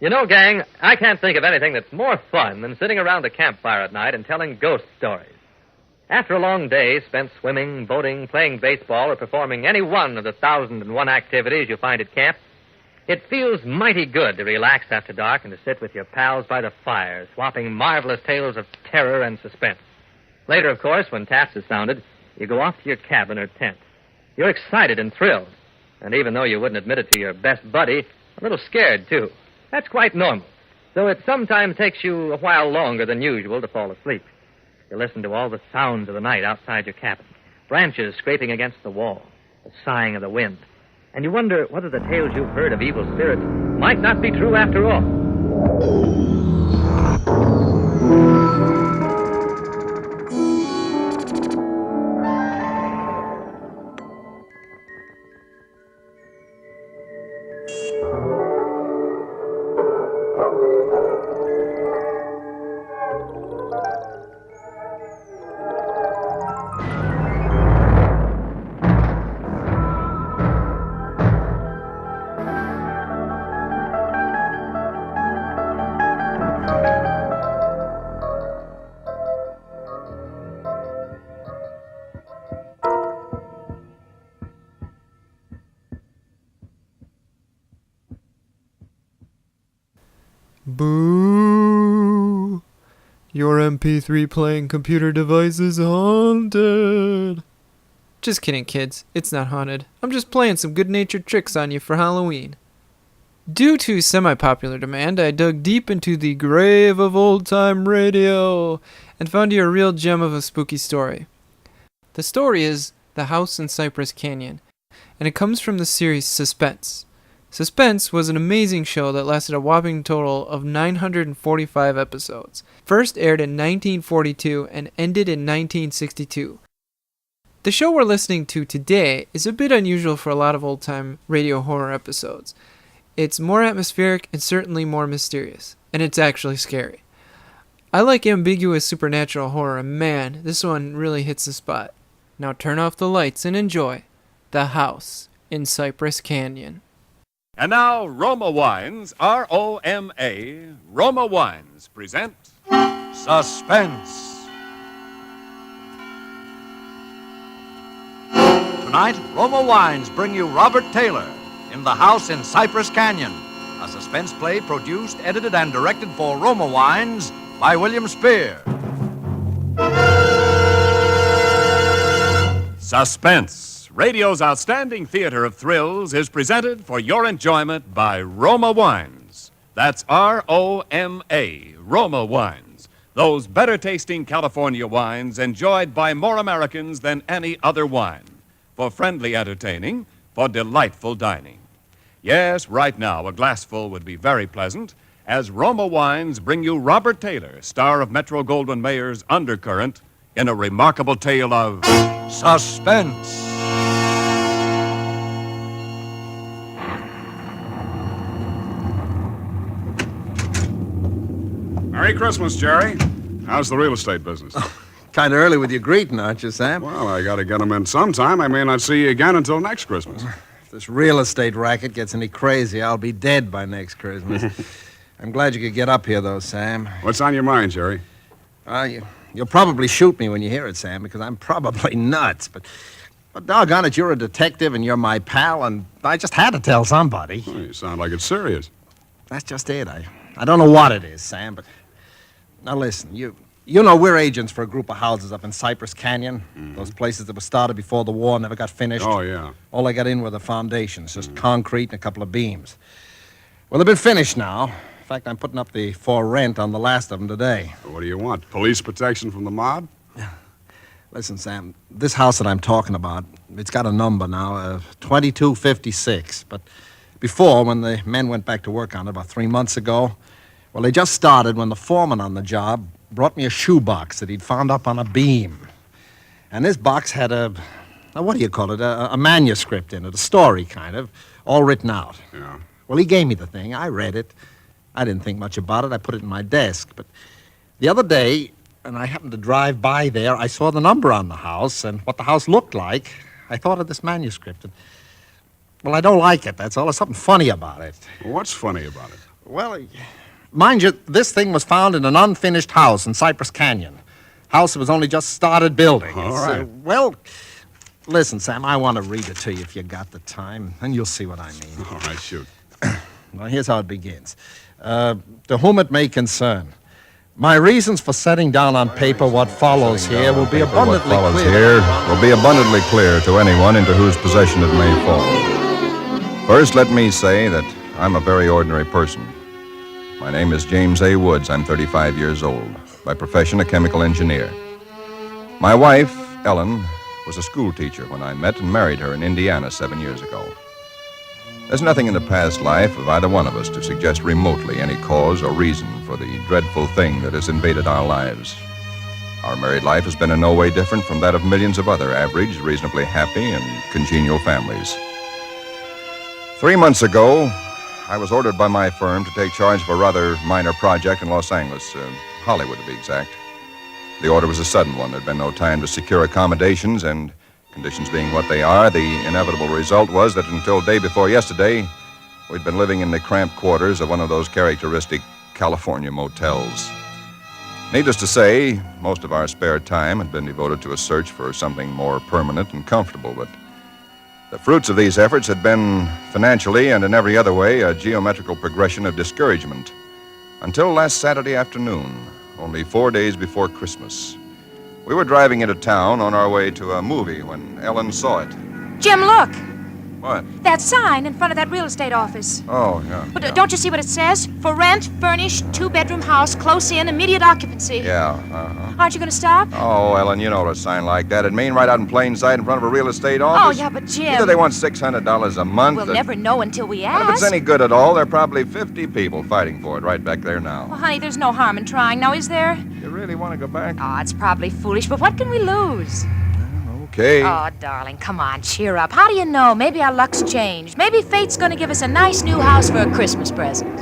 You know, gang, I can't think of anything that's more fun than sitting around a campfire at night and telling ghost stories. After a long day spent swimming, boating, playing baseball, or performing any one of the 1,001 activities you find at camp, it feels mighty good to relax after dark and to sit with your pals by the fire, swapping marvelous tales of terror and suspense. Later, of course, when taps is sounded, you go off to your cabin or tent. You're excited and thrilled, and even though you wouldn't admit it to your best buddy, a little scared, too. That's quite normal, though it sometimes takes you a while longer than usual to fall asleep. You listen to all the sounds of the night outside your cabin, branches scraping against the wall, the sighing of the wind, and you wonder whether the tales you've heard of evil spirits might not be true after all. Boo! Your MP3 playing computer device is haunted. Just kidding, kids. It's not haunted. I'm just playing some good-natured tricks on you for Halloween. Due to semi-popular demand, I dug deep into the grave of old-time radio and found you a real gem of a spooky story. The story is The House in Cyprus Canyon, and it comes from the series Suspense. Suspense was an amazing show that lasted a whopping total of 945 episodes. First aired in 1942 and ended in 1962. The show we're listening to today is a bit unusual for a lot of old-time radio horror episodes. It's more atmospheric and certainly more mysterious, and it's actually scary. I like ambiguous supernatural horror, and man, this one really hits the spot. Now turn off the lights and enjoy The House in Cyprus Canyon. And now, Roma Wines, R-O-M-A, Roma Wines present Suspense. Tonight, Roma Wines bring you Robert Taylor in The House in Cyprus Canyon, a suspense play produced, edited, and directed for Roma Wines by William Spear. Suspense, radio's outstanding theater of thrills, is presented for your enjoyment by Roma Wines. That's R-O-M-A, Roma Wines. Those better-tasting California wines enjoyed by more Americans than any other wine. For friendly entertaining, for delightful dining. Yes, right now, a glassful would be very pleasant, as Roma Wines bring you Robert Taylor, star of Metro-Goldwyn-Mayer's Undercurrent, in a remarkable tale of suspense. Merry Christmas, Jerry. How's the real estate business? Kind of early with your greeting, aren't you, Sam? Well, I got to get them in sometime. I may not see you again until next Christmas. If this real estate racket gets any crazy, I'll be dead by next Christmas. I'm glad you could get up here, though, Sam. What's on your mind, Jerry? You'll probably shoot me when you hear it, Sam, because I'm probably nuts. But doggone it, you're a detective and you're my pal, and I just had to tell somebody. Well, you sound like it's serious. That's just it. I don't know what it is, Sam, but... Now, listen, you know we're agents for a group of houses up in Cyprus Canyon. Mm-hmm. Those places that were started before the war, never got finished. Oh, yeah. All I got in were the foundations, just concrete and a couple of beams. Well, they've been finished now. In fact, I'm putting up the for rent on the last of them today. What do you want? Police protection from the mob? Listen, Sam, this house that I'm talking about, it's got a number now, 2256. But before, when the men went back to work on it about 3 months ago, well, they just started when the foreman on the job brought me a shoebox that he'd found up on a beam. And this box had a manuscript in it, a story kind of, all written out. Yeah. Well, he gave me the thing. I read it. I didn't think much about it. I put it in my desk. But the other day, when I happened to drive by there, I saw the number on the house and what the house looked like. I thought of this manuscript. And, well, I don't like it, that's all. There's something funny about it. Well, what's funny about it? Well, mind you, this thing was found in an unfinished house in Cyprus Canyon. House that was only just started building. All right. Well, listen, Sam, I want to read it to you if you got the time, and you'll see what I mean. All right, shoot. Well, here's how it begins. To whom it may concern, my reasons for setting down on paper what follows here will be abundantly clear to anyone into whose possession it may fall. First, let me say that I'm a very ordinary person. My name is James A. Woods. I'm 35 years old. By profession, a chemical engineer. My wife, Ellen, was a school teacher when I met and married her in Indiana 7 years ago. There's nothing in the past life of either one of us to suggest remotely any cause or reason for the dreadful thing that has invaded our lives. Our married life has been in no way different from that of millions of other average, reasonably happy, and congenial families. 3 months ago, I was ordered by my firm to take charge of a rather minor project in Los Angeles, Hollywood to be exact. The order was a sudden one. There'd been no time to secure accommodations, and conditions being what they are, the inevitable result was that until day before yesterday, we'd been living in the cramped quarters of one of those characteristic California motels. Needless to say, most of our spare time had been devoted to a search for something more permanent and comfortable, but the fruits of these efforts had been financially and in every other way a geometrical progression of discouragement. Until last Saturday afternoon, only 4 days before Christmas. We were driving into town on our way to a movie when Ellen saw it. Jim, look. What? That sign in front of that real estate office. Oh, yeah. But yeah. don't you see what it says? For rent, furnished, 2-bedroom house, close in, immediate occupancy. Yeah, uh-huh. Aren't you going to stop? Oh, Ellen, you know what a sign like that would mean, right out in plain sight in front of a real estate Oh, office. yeah, but Jim... Either they want $600 a month... We'll never know until we And if it's ask. any good at all, there are probably 50 people fighting for it right back there now. Well, honey, there's no harm in trying. Now, is there? You really want to go back? Oh, it's probably foolish, but what can we lose? Okay. Oh, darling, come on, cheer up. How do you know? Maybe our luck's changed. Maybe fate's going to give us a nice new house for a Christmas present.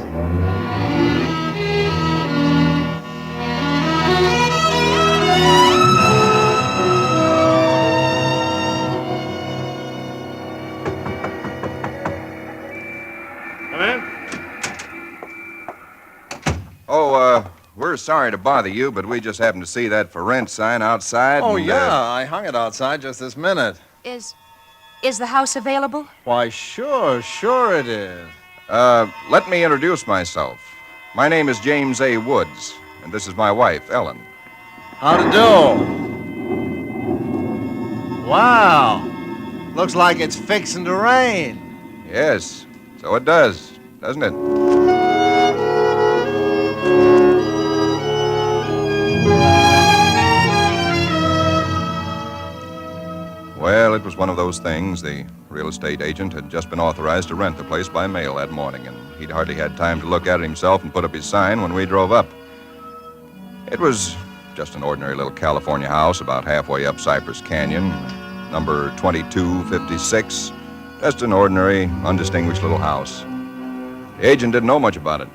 Come in. Oh, we're sorry to bother you, but we just happened to see that for rent sign outside. Oh, and, yeah, I hung it outside just this minute. Is the house available? Why, sure it is. Let me introduce myself. My name is James A. Woods, and this is my wife, Ellen. How to do? Wow. Looks like it's fixing to rain. Yes, so it does, doesn't it? Well, it was one of those things. The real estate agent had just been authorized to rent the place by mail that morning, and he'd hardly had time to look at it himself and put up his sign when we drove up. It was just an ordinary little California house about halfway up Cyprus Canyon, number 2256. Just an ordinary, undistinguished little house. The agent didn't know much about it.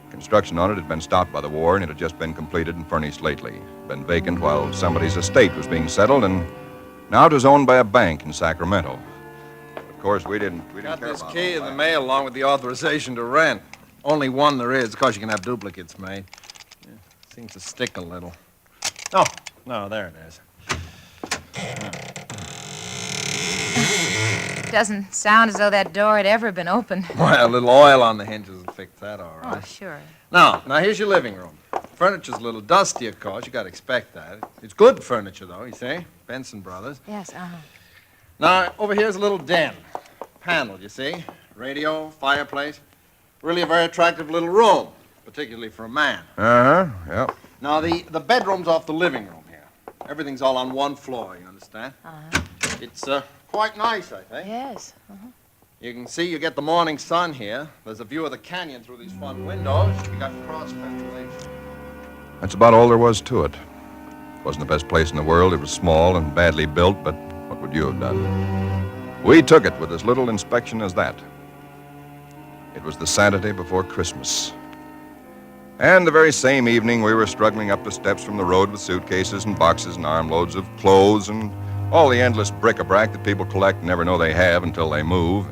Construction on it had been stopped by the war, and it had just been completed and furnished lately. Been vacant while somebody's estate was being settled, and now it was owned by a bank in Sacramento. Of course, we didn't Got care this about key all in the that. mail along with the authorization to rent. Only one there is. Of course, you can have duplicates made. Yeah, seems to stick a little. Oh, no, there it is. Doesn't sound as though that door had ever been opened. Well, a little oil on the hinges will fix that all Oh, right. sure. Now, here's your living room. Furniture's a little dusty, of course. You got to expect that. It's good furniture, though, you see? Benson Brothers. Yes, uh-huh. Now, over here's a little den. Panel, you see? Radio, fireplace. Really a very attractive little room, particularly for a man. Uh-huh, yeah. Now, the bedroom's off the living room here. Everything's all on one floor, you understand? Uh-huh. It's quite nice, I think. Yes. Uh-huh. You can see you get the morning sun here. There's a view of the canyon through these front windows. You got cross ventilation. That's about all there was to it. It wasn't the best place in the world. It was small and badly built, but what would you have done? We took it with as little inspection as that. It was the Saturday before Christmas. And the very same evening, we were struggling up the steps from the road with suitcases and boxes and armloads of clothes and all the endless bric-a-brac that people collect and never know they have until they move.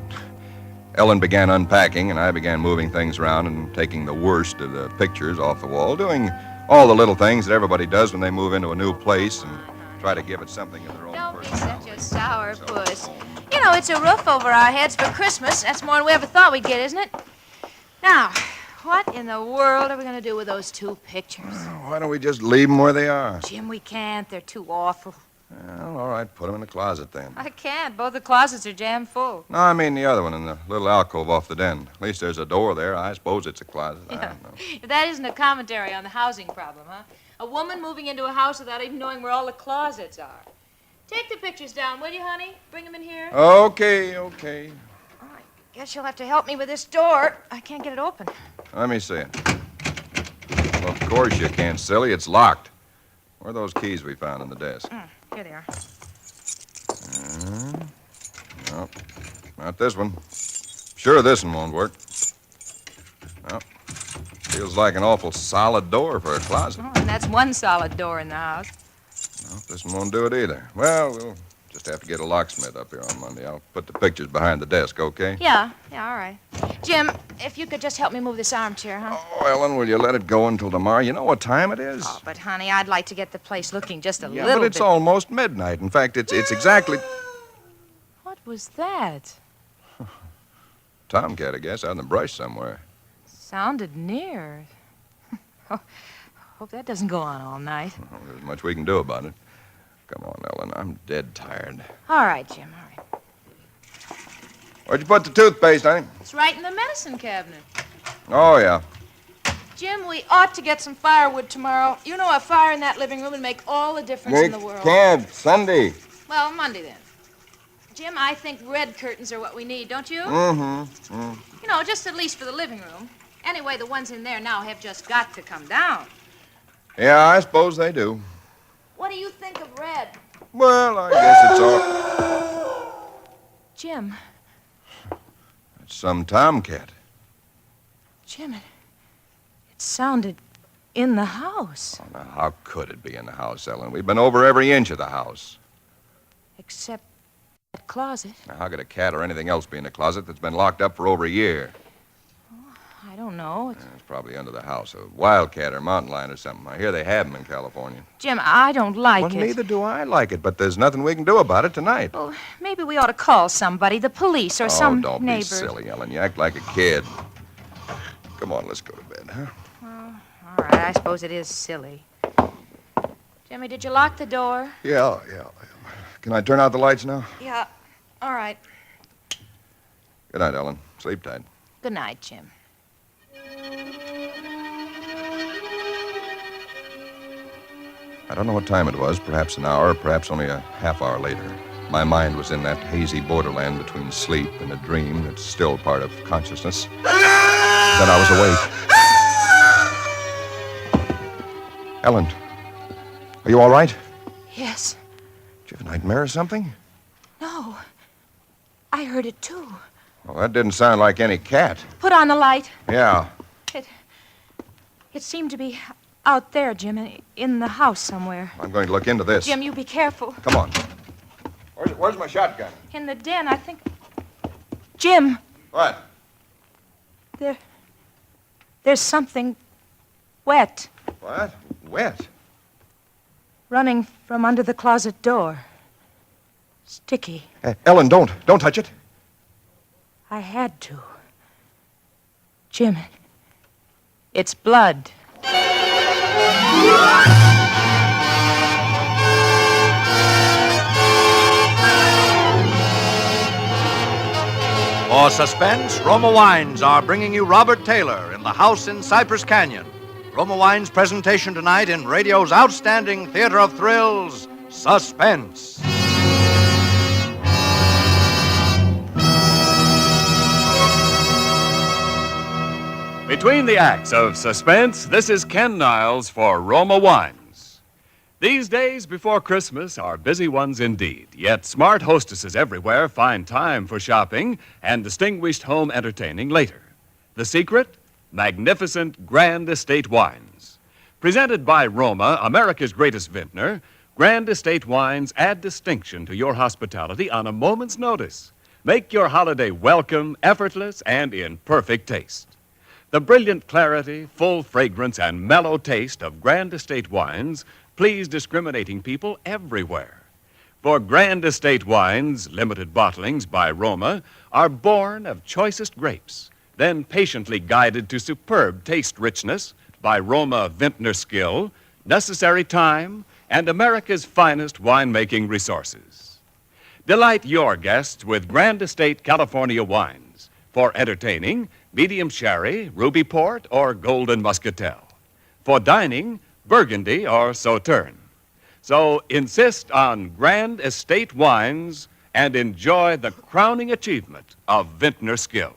Ellen began unpacking, and I began moving things around and taking the worst of the pictures off the wall, doing all the little things that everybody does when they move into a new place and try to give it something of their own Don't be personality. such a sourpuss. You know, it's a roof over our heads for Christmas. That's more than we ever thought we'd get, isn't it? Now, what in the world are we going to do with those two pictures? Why don't we just leave them where they are? Jim, we can't. They're too awful. Well, all right, put them in the closet then. I can't. Both the closets are jammed full. No, I mean the other one in the little alcove off the den. At least there's a door there. I suppose it's a closet. I don't know. If that isn't a commentary on the housing problem, huh? A woman moving into a house without even knowing where all the closets are. Take the pictures down, will you, honey? Bring them in here. Okay. All right. Guess you'll have to help me with this door. I can't get it open. Let me see it. Well, of course you can't, silly. It's locked. Where are those keys we found in the desk? Here they are. No, not this one. Sure this one won't work. No. Feels like an awful solid door for a closet. Oh, and that's one solid door in the house. No, this one won't do it either. Well, we'll just have to get a locksmith up here on Monday. I'll put the pictures behind the desk, okay? Yeah, all right. Jim, if you could just help me move this armchair, huh? Oh, Ellen, will you let it go until tomorrow? You know what time it is? Oh, but, honey, I'd like to get the place looking just a Yeah, little but it's bit... almost midnight. In fact, it's exactly... What was that? Tomcat, I guess, out in the brush somewhere. Sounded near. Hope that doesn't go on all night. Well, there's much we can do about it. Come on, Ellen, I'm dead tired. All right, Jim, all right. Where'd you put the toothpaste, honey? It's right in the medicine cabinet. Oh, yeah. Jim, we ought to get some firewood tomorrow. You know, a fire in that living room would make all the difference in the world. Can't. Sunday. Well, Monday then. Jim, I think red curtains are what we need, don't you? Mm-hmm. You know, just at least for the living room. Anyway, the ones in there now have just got to come down. Yeah, I suppose they do. What do you think of red? Well, I guess it's all... Jim. It's some tomcat. Jim, it sounded in the house. Oh, now, how could it be in the house, Ellen? We've been over every inch of the house. Except that closet. Now, how could a cat or anything else be in a closet that's been locked up for over a year? I don't know. It's probably under the house. A wildcat or mountain lion or something. I hear they have them in California. Jim, I don't like Well, it. neither do I like it, but there's nothing we can do about it tonight. Well, maybe we ought to call somebody, the police or some don't neighbors. be silly, Ellen. You act like a kid. Come on, let's go to bed, huh? All right, I suppose it is silly. Jimmy, did you lock the door? Yeah. Can I turn out the lights now? Yeah. All right. Good night, Ellen. Sleep tight. Good night, Jim. I don't know what time it was, perhaps an hour, or perhaps only a half hour later. My mind was in that hazy borderland between sleep and a dream that's still part of consciousness. Then I was awake. Ellen, are you all right? Yes. Did you have a nightmare or something? No. I heard it, too. Well, that didn't sound like any cat. Put on the light. Yeah. It seemed to be out there, Jim, in the house somewhere. I'm going to look into this. Jim, you be careful. Come on. Where's my shotgun? In the den, I think... Jim, What? there's something wet What? Wet? running from under the closet door. Sticky. Ellen, don't touch it. I had to. Jim, it's blood. For Suspense, Roma Wines are bringing you Robert Taylor in The House in Cyprus Canyon. Roma Wines' presentation tonight in radio's outstanding theater of thrills, Suspense. Between the acts of Suspense, this is Ken Niles for Roma Wines. These days before Christmas are busy ones indeed, yet smart hostesses everywhere find time for shopping and distinguished home entertaining later. The secret? Magnificent Grand Estate wines. Presented by Roma, America's greatest vintner, Grand Estate wines add distinction to your hospitality on a moment's notice. make your holiday welcome, effortless, and in perfect taste. The brilliant clarity, full fragrance, and mellow taste of Grand Estate wines please discriminating people everywhere. For Grand Estate wines, limited bottlings by Roma, are born of choicest grapes, then patiently guided to superb taste richness by Roma vintner skill, necessary time, and America's finest winemaking resources. Delight your guests with Grand Estate California wines for entertaining, medium sherry, ruby port, or golden muscatel. For dining, Burgundy or Sauterne. So insist on Grand Estate wines and enjoy the crowning achievement of vintner skill.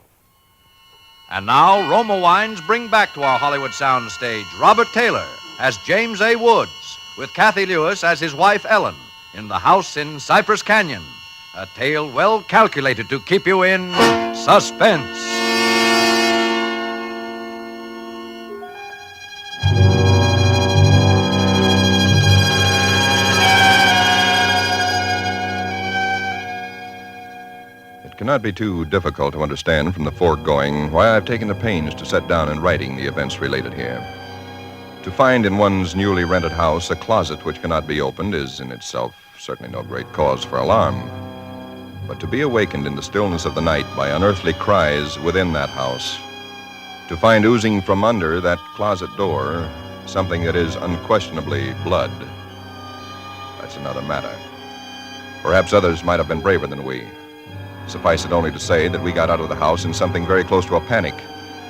And now, Roma Wines bring back to our Hollywood soundstage Robert Taylor as James A. Woods, with Kathy Lewis as his wife Ellen, in The House in Cyprus Canyon. A tale well calculated to keep you in suspense. It cannot be too difficult to understand from the foregoing why I've taken the pains to set down in writing the events related here. To find in one's newly rented house a closet which cannot be opened is in itself certainly no great cause for alarm. But to be awakened in the stillness of the night by unearthly cries within that house, to find oozing from under that closet door something that is unquestionably blood, that's another matter. Perhaps others might have been braver than we. Suffice it only to say that we got out of the house in something very close to a panic,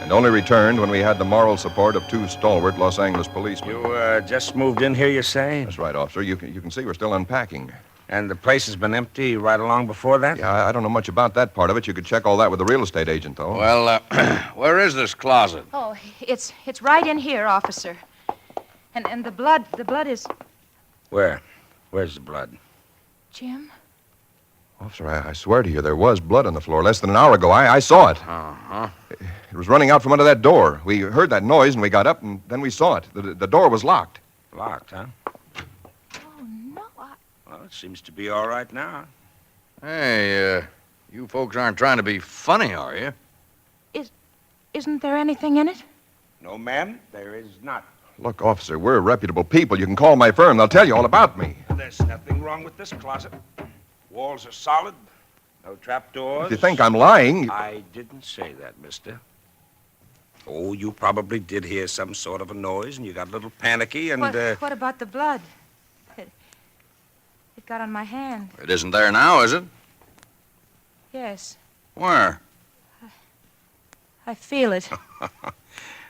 and only returned when we had the moral support of two stalwart Los Angeles policemen. You just moved in here, you say? That's right, officer. You can see we're still unpacking. And the place has been empty right along before that? Yeah, I don't know much about that part of it. You could check all that with the real estate agent, though. Well, where is this closet? Oh, it's right in here, officer. And the blood is... Where? Where's the blood? Jim? Officer, I swear to you, there was blood on the floor less than an hour ago. I saw it. Uh-huh. It was running out from under that door. We heard that noise, and we got up, and then we saw it. The door was locked. Locked, huh? Oh, no, Well, it seems to be all right now. Hey, you folks aren't trying to be funny, are you? Isn't there anything in it? No, ma'am, there is not. Look, officer, we're reputable people. You can call my firm. They'll tell you all about me. There's nothing wrong with this closet. Walls are solid. No trapdoors. If you think I'm lying... I didn't say that, mister. Oh, you probably did hear some sort of a noise, and you got a little panicky, and, What about the blood? It got on my hand. It isn't there now, is it? Yes, Where? I feel it.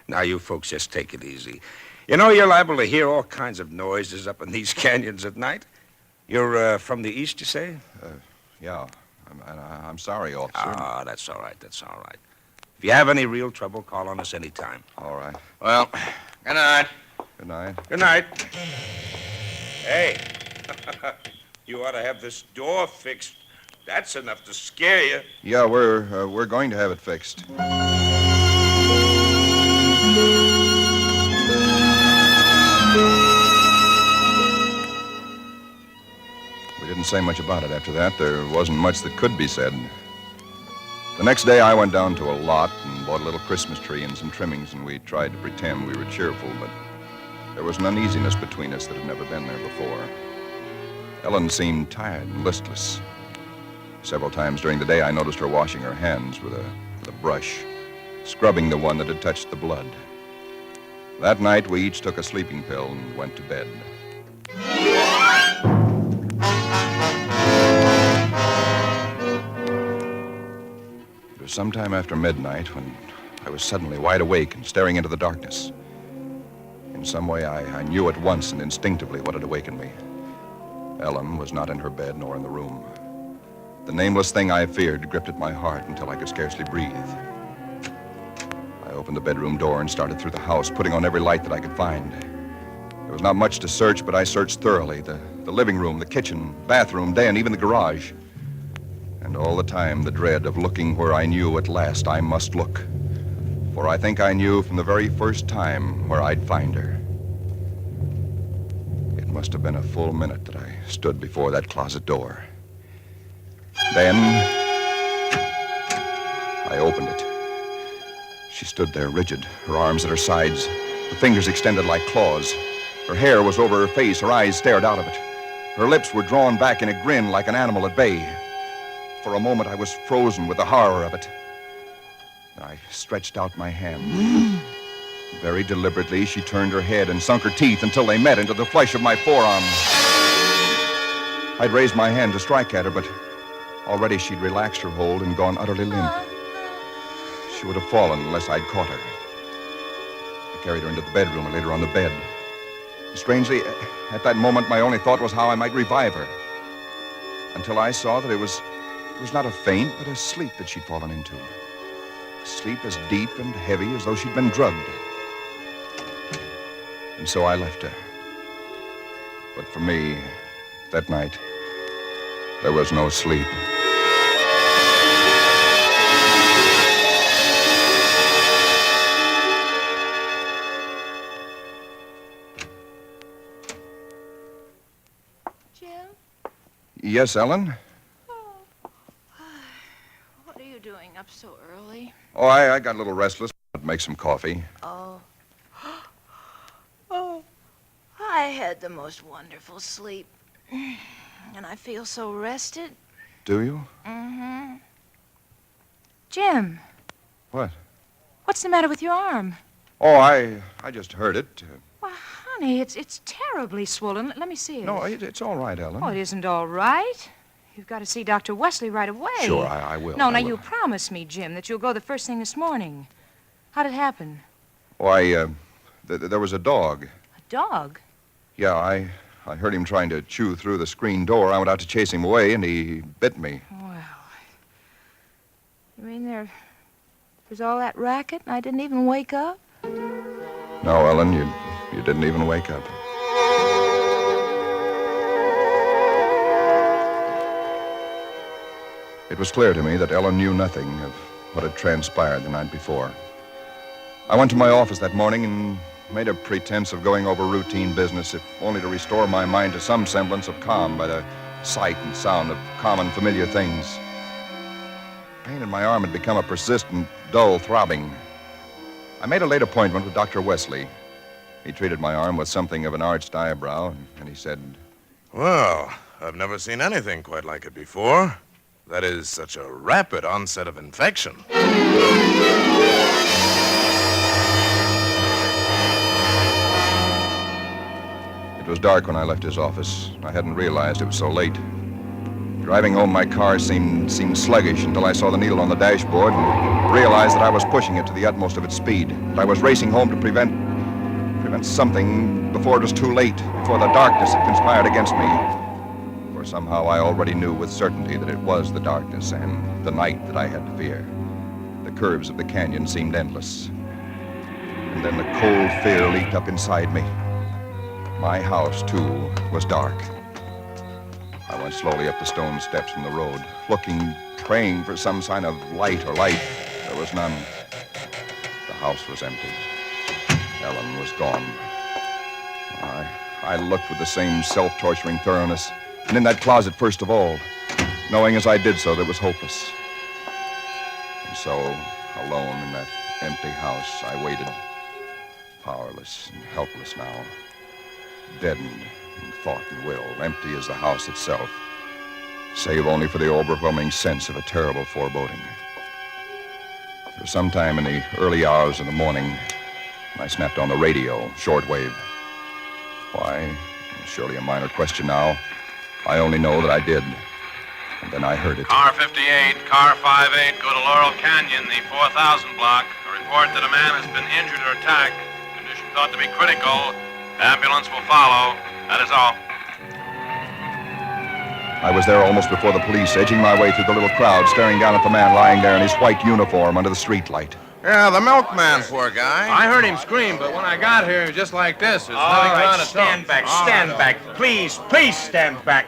Now, you folks just take it easy. You know, you're liable to hear all kinds of noises up in these canyons at night. You're from the east, you say? Yeah. I'm sorry, officer. Ah, that's all right, that's all right. If you have any real trouble, call on us anytime. All right. Well, good night. Good night. Good night. Hey, you ought to have this door fixed. That's enough to scare you. Yeah, we're going to have it fixed. We didn't say much about it after that. There wasn't much that could be said. The next day, I went down to a lot and bought a little Christmas tree and some trimmings, and we tried to pretend we were cheerful, but there was an uneasiness between us that had never been there before. Ellen seemed tired and listless. Several times during the day, I noticed her washing her hands with a brush, scrubbing the one that had touched the blood. That night, we each took a sleeping pill and went to bed. It was sometime after midnight when I was suddenly wide awake and staring into the darkness. In some way, I knew at once and instinctively what had awakened me. Ellen was not in her bed nor in the room. The nameless thing I feared gripped at my heart until I could scarcely breathe. I opened the bedroom door and started through the house, putting on every light that I could find. There was not much to search, but I searched thoroughly. The living room, the kitchen, bathroom, den, even the garage. And all the time, the dread of looking where I knew at last I must look. For I think I knew from the very first time where I'd find her. It must have been a full minute that I stood before that closet door. Then, I opened it. She stood there, rigid, her arms at her sides, the fingers extended like claws. Her hair was over her face, her eyes stared out of it. Her lips were drawn back in a grin like an animal at bay. For a moment, I was frozen with the horror of it. I stretched out my hand. Very deliberately, she turned her head and sunk her teeth until they met into the flesh of my forearm. I'd raised my hand to strike at her, but already she'd relaxed her hold and gone utterly limp. She would have fallen unless I'd caught her. I carried her into the bedroom and laid her on the bed. Strangely, at that moment, my only thought was how I might revive her. Until I saw that it was not a faint, but a sleep that she'd fallen into. A sleep as deep and heavy as though she'd been drugged. And so I left her. But for me, that night, there was no sleep. Yes, Ellen? What are you doing up so early? Oh, I got a little restless. Make some coffee. Oh. Oh. I had the most wonderful sleep. And I feel so rested. Do you? Mm-hmm. Jim. What? What's the matter with your arm? Oh, I just heard it. Why, honey, it's terribly swollen. Let me see it. No, it's all right, Ellen. Oh, it isn't all right. You've got to see Dr. Wesley right away. Sure, I will. No, I now will. you promised me, Jim, that you'll go the first thing this morning. How'd it happen? Oh, there was a dog. A dog? Yeah, I heard him trying to chew through the screen door. I went out to chase him away, and he bit me. Well, you mean there's all that racket and I didn't even wake up? No, Ellen, you didn't even wake up. It was clear to me that Ellen knew nothing of what had transpired the night before. I went to my office that morning and made a pretense of going over routine business, if only to restore my mind to some semblance of calm by the sight and sound of common, familiar things. Pain in my arm had become a persistent, dull throbbing. I made a late appointment with Dr. Wesley. He treated my arm with something of an arched eyebrow, and he said, "Well, I've never seen anything quite like it before. That is such a rapid onset of infection." It was dark when I left his office. I hadn't realized it was so late. Driving home, my car seemed sluggish until I saw the needle on the dashboard and realized that I was pushing it to the utmost of its speed. I was racing home to prevent something before it was too late, before the darkness had conspired against me. For somehow I already knew with certainty that it was the darkness and the night that I had to fear. The curves of the canyon seemed endless. And then the cold fear leaped up inside me. My house, too, was dark. I went slowly up the stone steps from the road, looking, praying for some sign of light or life. There was none. The house was empty. Ellen was gone. I looked with the same self-torturing thoroughness, and in that closet first of all, knowing as I did so that it was hopeless. And so, alone in that empty house, I waited, powerless and helpless now, deadened in thought and will, empty as the house itself, save only for the overwhelming sense of a terrible foreboding. It was sometime in the early hours of the morning when I snapped on the radio, shortwave. Why? Surely a minor question now. I only know that I did. And then I heard it. Car 58, car 58, go to Laurel Canyon, the 4000 block. A report that a man has been injured or attacked. Condition thought to be critical. Ambulance will follow. That is all. I was there almost before the police, edging my way through the little crowd, staring down at the man lying there in his white uniform under the streetlight. Yeah, the milkman, poor guy. I heard him scream, but when I got here, he was just like this. There's nothing around at all. Stand back. Please stand back.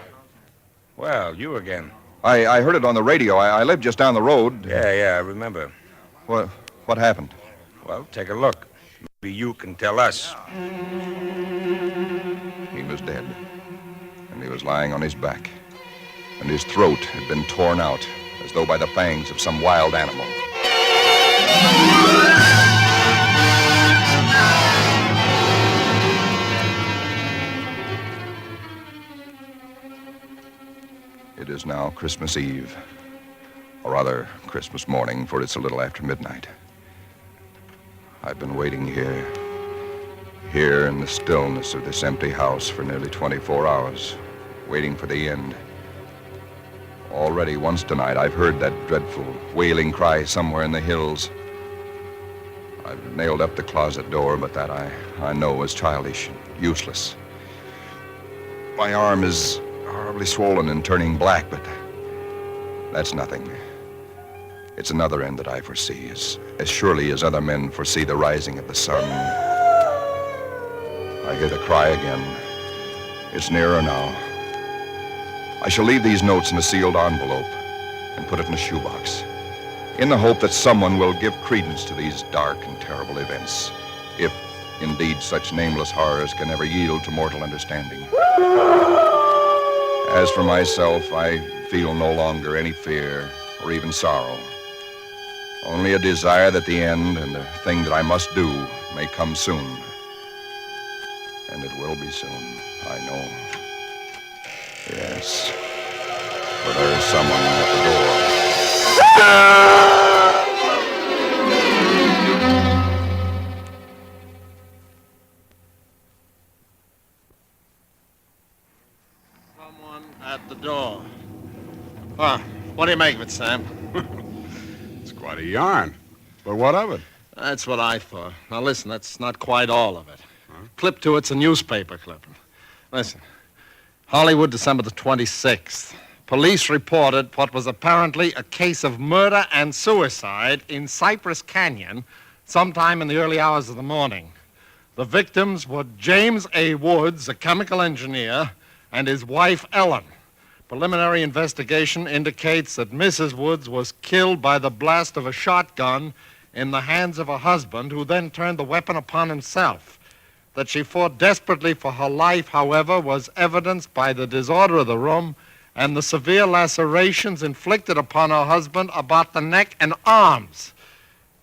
Well, you again. I heard it on the radio. I lived just down the road. Yeah, I remember. What happened? Well, take a look. Maybe you can tell us. He was dead. And he was lying on his back. And his throat had been torn out, as though by the fangs of some wild animal. It is now Christmas Eve, or rather Christmas morning, for it's a little after midnight. I've been waiting here in the stillness of this empty house for nearly 24 hours, waiting for the end. Already once tonight I've heard that dreadful wailing cry somewhere in the hills. I've nailed up the closet door, but that I know is childish and useless. My arm is horribly swollen and turning black, but that's nothing. It's another end that I foresee, as surely as other men foresee the rising of the sun. I hear the cry again. It's nearer now. I shall leave these notes in a sealed envelope and put it in a shoebox, in the hope that someone will give credence to these dark and terrible events, if indeed such nameless horrors can ever yield to mortal understanding. As for myself, I feel no longer any fear or even sorrow. Only a desire that the end and the thing that I must do may come soon. And it will be soon, I know. Yes, for there is someone at the door. Someone at the door. Well, what do you make of it, Sam? It's quite a yarn. But what of it? That's what I thought. Now, listen, that's not quite all of it. Clip to it's a newspaper clipping. Listen. Hollywood, December the 26th. Police reported what was apparently a case of murder and suicide in Cyprus Canyon sometime in the early hours of the morning. The victims were James A. Woods, a chemical engineer, and his wife, Ellen. Preliminary investigation indicates that Mrs. Woods was killed by the blast of a shotgun in the hands of her husband, who then turned the weapon upon himself. That she fought desperately for her life, however, was evidenced by the disorder of the room and the severe lacerations inflicted upon her husband about the neck and arms.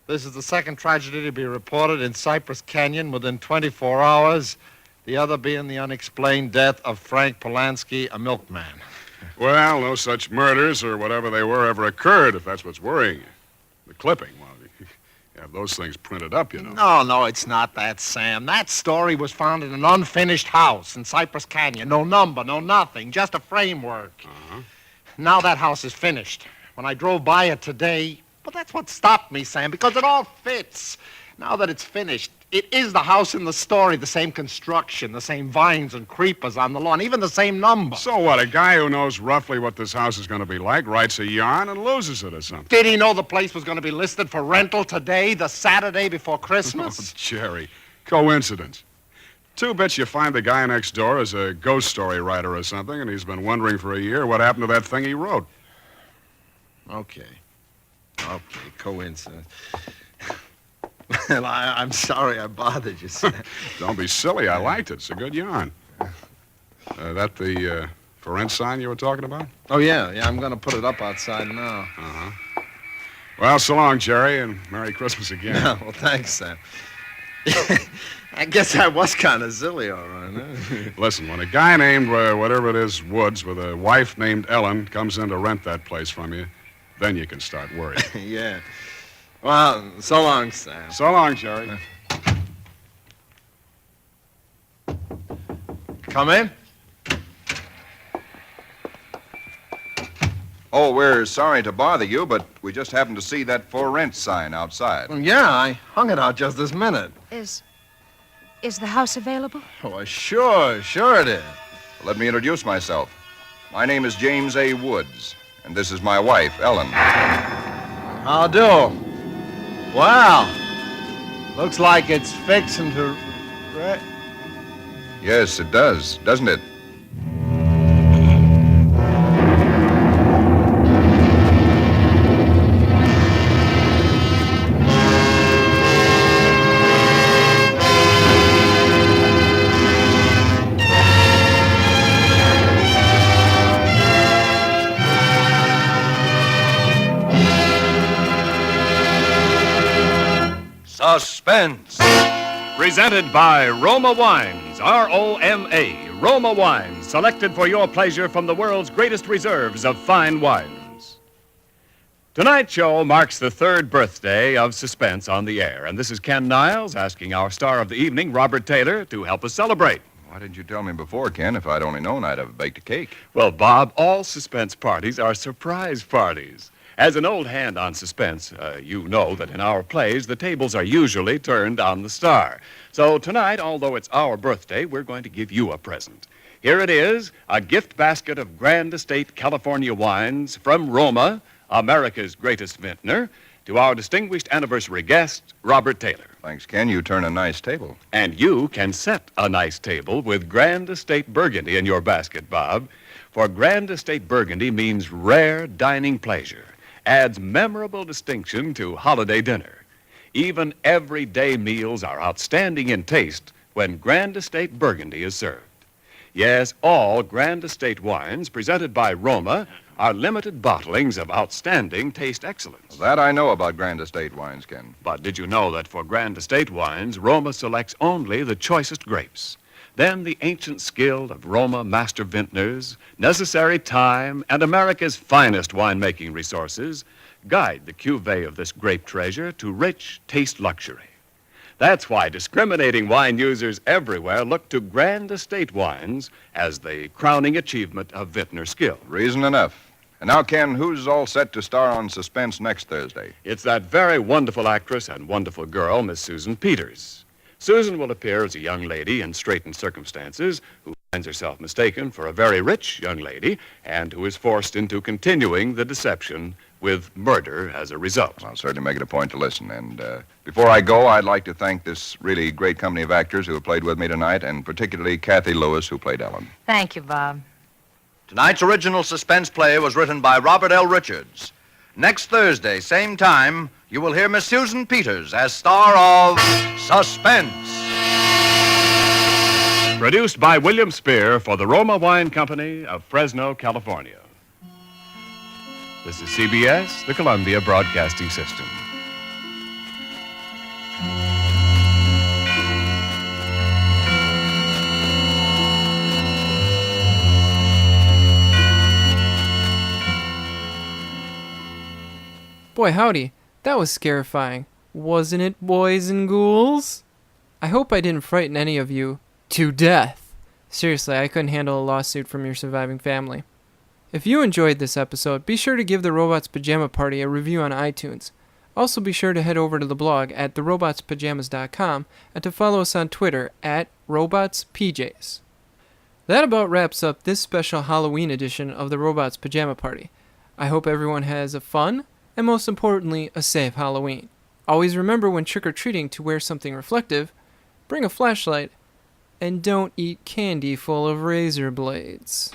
This is the second tragedy to be reported in Cyprus Canyon within 24 hours, the other being the unexplained death of Frank Polanski, a milkman. Well, no such murders or whatever they were ever occurred, if that's what's worrying you. The clipping, well, you have those things printed up, you know. No, it's not that, Sam. That story was found in an unfinished house in Cypress Canyon. No number, no nothing, just a framework. Uh-huh. Now that house is finished. When I drove by it today, well, that's what stopped me, Sam, because it all fits. Now that it's finished, it is the house in the story, the same construction, the same vines and creepers on the lawn, even the same number. So what, a guy who knows roughly what this house is going to be like writes a yarn and loses it or something? Did he know the place was going to be listed for rental today, the Saturday before Christmas? Oh, Jerry, coincidence. Two bits you find the guy next door is a ghost story writer or something, and he's been wondering for a year what happened to that thing he wrote. Okay, coincidence. Well, I'm sorry I bothered you, Sam. Don't be silly. I liked it. It's a good yarn. That the for rent sign you were talking about? Oh, yeah. I'm going to put it up outside now. Uh-huh. Well, so long, Jerry, and Merry Christmas again. Yeah, well, thanks, Sam. I guess I was kind of silly, all right. Huh? Listen, when a guy named, whatever it is, Woods, with a wife named Ellen, comes in to rent that place from you, then you can start worrying. Yeah. Well, so long, Sam. So long, Jerry. Come in. Oh, we're sorry to bother you, but we just happened to see that for rent sign outside. Yeah, I hung it out just this minute. Is the house available? Oh, sure it is. Let me introduce myself. My name is James A. Woods, and this is my wife, Ellen. How do? Wow. Looks like it's fixing to... Yes, it does, doesn't it? Suspense. Presented by Roma Wines, R-O-M-A, Roma Wines, selected for your pleasure from the world's greatest reserves of fine wines. Tonight's show marks the third birthday of Suspense on the air, and this is Ken Niles asking our star of the evening, Robert Taylor, to help us celebrate. Why didn't you tell me before, Ken? If I'd only known, I'd have baked a cake. Well, Bob, all Suspense parties are surprise parties. As an old hand on Suspense, you know that in our plays, the tables are usually turned on the star. So tonight, although it's our birthday, we're going to give you a present. Here it is, a gift basket of Grand Estate California wines from Roma, America's greatest vintner, to our distinguished anniversary guest, Robert Taylor. Thanks, Ken. You turn a nice table. And you can set a nice table with Grand Estate Burgundy in your basket, Bob. For Grand Estate Burgundy means rare dining pleasure, adds memorable distinction to holiday dinner. Even everyday meals are outstanding in taste when Grand Estate Burgundy is served. Yes, all Grand Estate wines presented by Roma are limited bottlings of outstanding taste excellence. That I know about Grand Estate wines, Ken. But did you know that for Grand Estate wines, Roma selects only the choicest grapes? Then the ancient skill of Roma master vintners, necessary time, and America's finest winemaking resources guide the cuvée of this grape treasure to rich taste luxury. That's why discriminating wine users everywhere look to Grand Estate wines as the crowning achievement of vintner skill. Reason enough. And now, Ken, who's all set to star on Suspense next Thursday? It's that very wonderful actress and wonderful girl, Miss Susan Peters. Susan will appear as a young lady in straitened circumstances who finds herself mistaken for a very rich young lady and who is forced into continuing the deception with murder as a result. I'll certainly make it a point to listen. And before I go, I'd like to thank this really great company of actors who have played with me tonight, and particularly Kathy Lewis, who played Ellen. Thank you, Bob. Tonight's original Suspense play was written by Robert L. Richards. Next Thursday, same time, you will hear Miss Susan Peters as star of Suspense. Produced by William Spear for the Roma Wine Company of Fresno, California. This is CBS, the Columbia Broadcasting System. Boy, howdy. That was scarifying. Wasn't it, boys and ghouls? I hope I didn't frighten any of you to death. Seriously, I couldn't handle a lawsuit from your surviving family. If you enjoyed this episode, be sure to give the Robots Pajama Party a review on iTunes. Also be sure to head over to the blog at therobotspajams.com and to follow us on Twitter at RobotsPJs. That about wraps up this special Halloween edition of the Robots Pajama Party. I hope everyone has a fun, and most importantly, a safe Halloween. Always remember when trick-or-treating to wear something reflective, bring a flashlight, and don't eat candy full of razor blades.